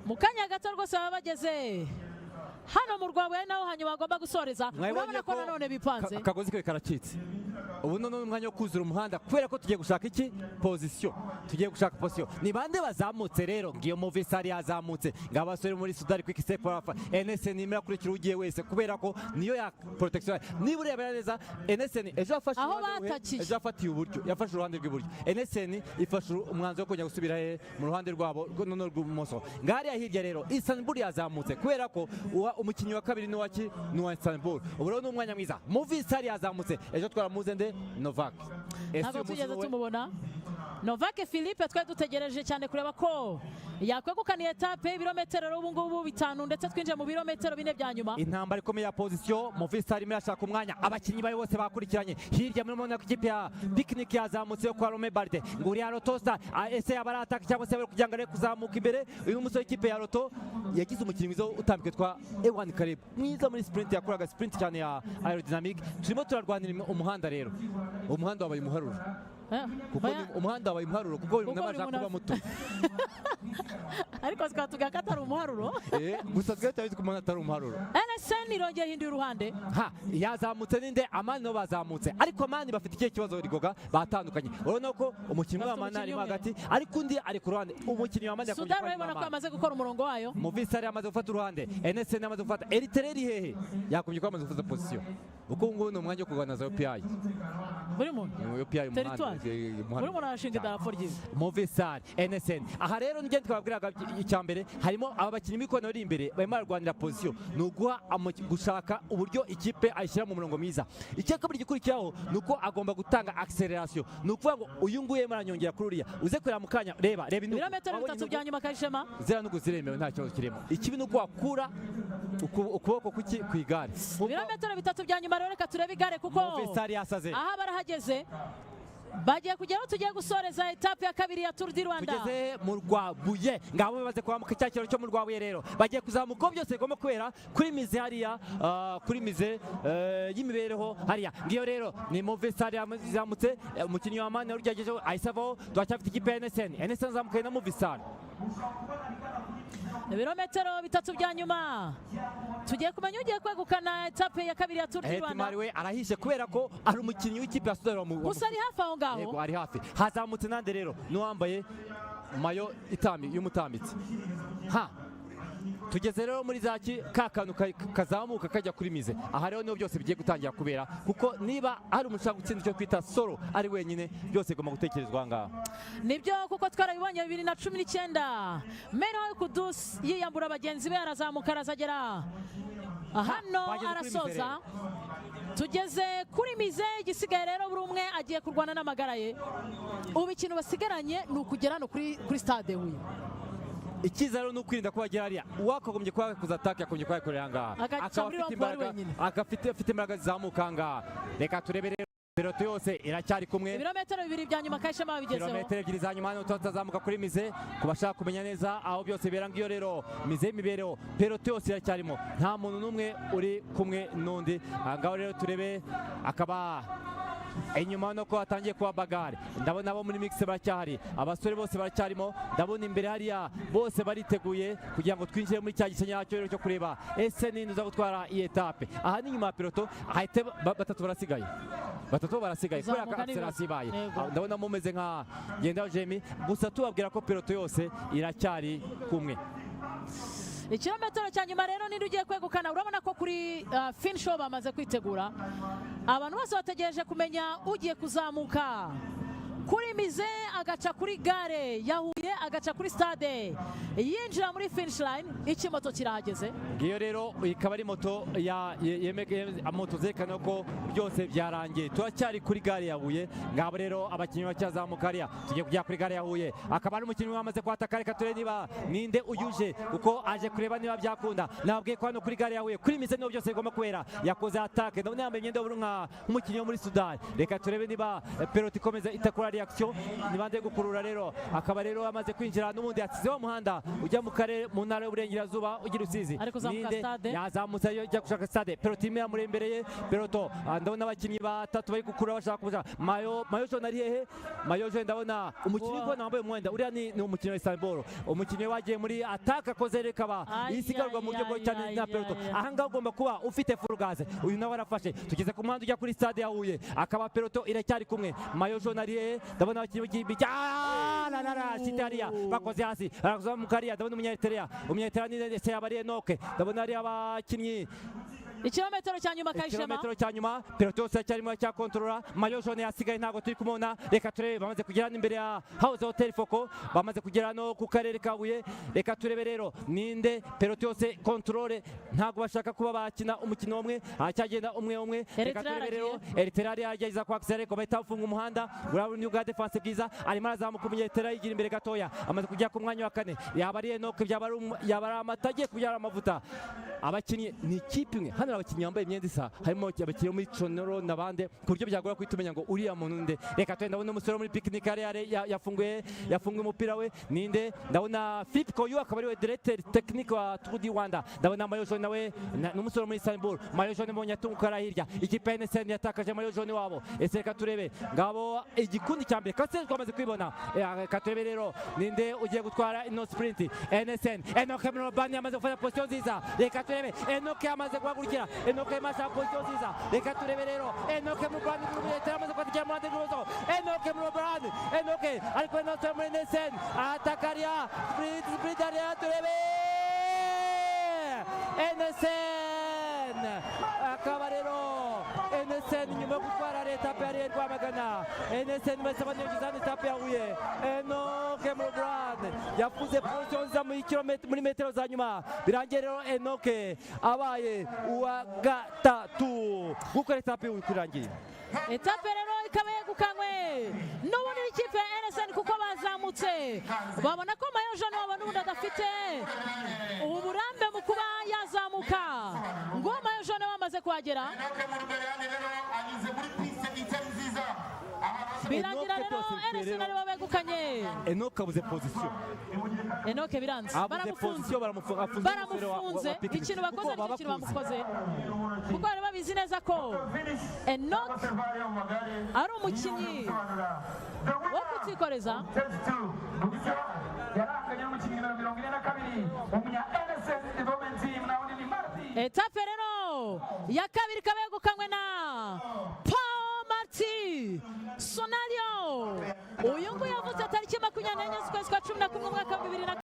mu kanya gato rwose baba bageze hano mu Rwabuye naho hanyuma bagomba gusoreza. Urabona ko nanone bipanze akagozi ke karacitse. Ubu none umwanya wo kuzura umuhanda kubera ko tugiye gushaka iki position, tugiye gushaka position. Ni bande bazamutse rero? Ngiyo Movistar yazamutse, ngabasore muri Sudari Quick Step Alpha NSN nimera kurikira ugiye wese kubera ko niyo ya protection. Niba urebera neza NSN ejo afashe ejo afatiye uburyo, yafashe uruhande rw'iburyo. NSN ifashe umwanzo wo kujya gusubira mu ruhande rwabo none rw'ubumoso. Ngari ya hirya rero Istanbul yazamutse kubera ko umukinyi wa kabiri ni waki ni wa Istanbul. Ubu rero n'umwanya mwiza. Movistar yazamutse ejo twaramuze nde Novak. Ntabwo tugeze tumubona Novak Philippe, twari dutegereje cyane kureba ko yakwegukaniye etape ibirometero ubu ngubu 5 ndetse twinjiye mu birometero 4 bya nyuma. Intambara ikomeye ya position, Movistar irashaka umwanya, abakinyi bayo bose bakurikiranye. Hirya muri mona kipe ya Picnic yazamutse yo kwa Rome Barde, nguri ya Rotosta ese yabarataka cyangwa se bari kugira ngo are kuzamuka imbere. Uyu musore ikipe ya Roto yagize umukinyi mwiza utambike twa Ewan Kareb, mwiza muri sprint, yakoraga sprint cyane ya aerodynamic. Turimo turarwanira umuhanda rero, umuhanda wabaye umuharuro kuko umuhanda wabaye umuharuro kuko uyu namaje kuba muto ariko twatuga ko atari umuharuro gusa twatabizi ko umuhanda atari umuharuro. NSN irongeye hinduye uruhande yazamutse ninde Amani no bazamutse, ariko Amani bafite ikihe kibazo rigoga batandukanye. Urabona ko umukinnyi wa Amani ari hagati ariko undi ari ku ruhande. Umukinnyi wa Amani Sudari urabona ko amaze gukora umurongo wayo. Movistar yamaze gufata uruhande, NSN yamaze gufata, Eritreri hehe yakumye ko amaze gufata position. Uko ngubu ni umwanya wo kugana za UPI buri muntu UPI buri muntu arashinga idarapo ryiza. Movistar NSN aha rero nigende twabwiraga icyambere harimo aba bakinnyi b'ikono ri imbere barimo barwanira position, nuguha gushaka uburyo ikipe ayishyira mu murongo mwiza. Icyakabiri gikurikiraho nuko agomba gutanga acceleration, nukuvuga ngo uyu nguye maranyongera kuri uriya uze kurira mu kanya. Reba ibirometero 3 bya nyuma Kayishema zera nuko ziremewe nta kibazo kirimo. Ikibi nuko wakura ukuboko kuki kwigare. Ibirometero 3 bya nyuma rero reka turebe igare kuko Movistar yasaze aha barahageze. Bagiye kugeraho tugiye gusoreza etape ya kabiri ya Tour du Rwanda. Tugeze mu Rwabuye, ngabo bibaze kwambuka cyakiro cyo mu Rwabuye rero. Bagiye kuzamuka byose bigomba kwera kuri mize hariya, kuri mize y'imibereho hariya. Ngiyo rero ni Movistar yazamutse, umukinnyi wa Amani urugerageje ayisavaho, twacyafite ikipe ya NSN zamukaye na Movistar. Ibirometero 3 bya nyuma tugiye kumenya ugiye kwegukana etape ya kabiri ya Tour du Rwanda. Mariwe arahishe kubera ko ari umukinnyi w'ikipe ya Sudari mu gusa ari hafi aho ngaho. Yego ari hafi. Hazamutse nande rero n'uwambaye mayo y'umutambitsi. Tugeze rero muri zaki kakanu kazamuka kajya kuri mize. Aha rero niho byose bigiye gutangira kubera kuko niba ari umushaka gutsinda cyo kwita solo ari wenyine byose goma gutekerezwa ngaha. Nibyo kuko twarabibonye 2019 Mero Kudus yiyambura abagenzi be arazamuka arazagera hano arasoza. Tugeze kuri mize, igisigaye rero buri umwe agiye kurwana n'amagara ye. Ubu ikintu basigaranye ni ukugera no kuri stade Huye. Ikiza rero n'ukwirinda ko bagera hariya uwakagombye kwa kuzataka yakombye kwa korera ngaha afite imbaraga zizamuka ngaha. Reka turebe rero peloto yose iracyari kumwe. Ibirometero 2 bya nyuma Kayishema bigezeho. Kilometero 2 za nyuma tutazamuka kuri mize kubashaka kumenya neza aho byose bera. Ngiyo rero mize imibereho peloto yose iracyarimo, nta muntu n'umwe uri kumwe n'undi. Ngaho rero turebe akaba inyuma nuko hatangiye kuba bagare. Ndabona abo muri mix baracyahari, abasore bose baracyarimo, ndabona imbere hariya bose bariteguye kugira ngo twinjire muri cya gisenya cyo kureba ese ninde uza gutwara iyi etape. Aha ni nyuma ya peloto ahite batatu barasigaye kubera ko acceleration ibaye. Ndabona mumeze nka Genda Jemi, gusa tubabwira ko peloto yose iracyari kumwe. Ikirometero cya nyuma rero ninde ugiye kwegukana. Urabona ko kuri finish show bamaze kwitegura, abantu bose bategereje kumenya ugiye kuzamuka kuri mize agaca kuri gare ya Huye agaca kuri stade yinjira muri finish line. Iki moto kirahageze. Ngiyo rero ikaba ari moto moto zerekana ko byose byarangiye. Turacyari kuri gare ya Huye. Ngabo rero abakinnyi bacyazamuka hariya tugiye kujya kuri gare ya Huye. Akaba ari umukinnyi wamaze kwataka. Reka turebe niba ninde uyuje kuko aje kureba niba byakunda. Nabwiye ko hano kuri gare ya Huye kuri mize niho byose bigomba kubera. Yakoze atake ndabona yambaye imyenda y'ubururu nk'umukinnyi wo muri Sudani. Reka turebe niba peloto ikomeza itakora reaction nibande gukurura rero. Akaba rero amaze yamaze kwinjira n'ubundi yasizeho umuhanda ujya mu karere mu ntara y'uburengerazuba ugira Rusizi. Ari kuzamuka stade. Yazamutse ajya gushaka stade. Peloto imwe yamuri imbere ye. Peloto ndabona abakinnyi batatu bari gukura bashaka kuja. Mayo Jone ari hehe? Mayo Jone ndabona umukinnyi ubona wambaye umwenda uriya ni umukinnyi wa Istanbul. Umukinnyi wagiye muri ataka koze rekaba isigarwa mu buryo bwo cyane na Peloto. Aha ngaho ugomba kuba ufite furugaze. Uyu nawe arafashe. Tugeze ku muhanda ujya kuri stade ya Huye. Akaba Peloto iracyari kumwe. Mayo Jone ari hehe? Ndabona abakinnyi b'igimbi. Sitaria bakoze hasi. Arazamuka ariya ndabona Umunyaeritrea ni Seyabari Enoke. Ndabona ari abakinnyi ikilometero cya nyuma Kayishema. Ikilometero cya nyuma Peloto yose cyarimo cyakontorora. Mayo Jone yasigaye ntago turi kumubona. Reka turebe bamaze kugera imbere ya House Hotel Foko. Bamaze kugera no ku karere ka Huye. Reka turebe rero ninde Peloto yose controle ntago bashaka kuba bakina umukino umwe cyagenda umwe. Reka turebe rero Eritrea yageza kwa Axel ko bahita ufunga umuhanda. Urabona New Guard defense bwiza arimo arazamuka Umunyaeritrea yigira imbere gatoya. Amaze kujya ku mwanya wa kane. Yaba ari Enoke yaba amatage kubyara amavuta. Abakinnyi ni ikipe imwe. Hano abakinnyi bambaye imyenda isa harimo abakinnyi muri Chonoro nabande ku buryo byagora kwitumenya ngo uriya muntu nde. Reka twenda ndabona umusore muri picnic yafunguye umupira we ninde. Ndabona Philippe Koyu akaba ari we directeur technique wa Tour du Rwanda. Ndabona Mayo Jone nawe n'umusore muri Istanbul. Mayo Jone mbonye atunguka hirya ikipe ya NSN yatakaje Mayo Jone wabo. Ese reka turebe ngabo igikundi cya mbere kase twamaze kwibona. Reka turebe rero ninde ugiye gutwara ino sprint NSN. Enoke Murobani yamaze gufata position nziza. Reka turebe Enoke yamaze guhagurukira. Enoke masha position nziza. Reka turebe rero Enoke Murobani yamaze kwatikira mu rande rwose. Enoke Murobani Enoke ariko Enoke muri NSN atakaria sprint area turebe NSN akaba rero NSN nyuma yo gutwara leta ya Rwamagana. NSN basaba n'igizani etape ya Huye. Enoke Murobani yafuze position nziza muri metero za nyuma. Birangiye rero Enoke abaye uwa gatatu gukora etape kurangiye. Etape rero ikaba yegukanywe n'ubundi ikipe ya NSN kuko bazamutse babona ko Mayo Jone wabona ubundi adafite uburambe mu kuba yazamuka ngo Mayo Jone wamaze kuhagera. Birangira rero NSN aribo begukanye. Enoke abuze position. Enoke biranze baramufunze ikintu bakoze ikintu bamukoze kuko bari babizi neza ko Enoke ari umukinnyi wo kutikoreza. Etape rero ya kabiri ikaba yegukanywe na Paul Marty Sonario. Uyu nguyu yavutse tariki 24 z'ukwezi kwa 11 mwaka wa 2000.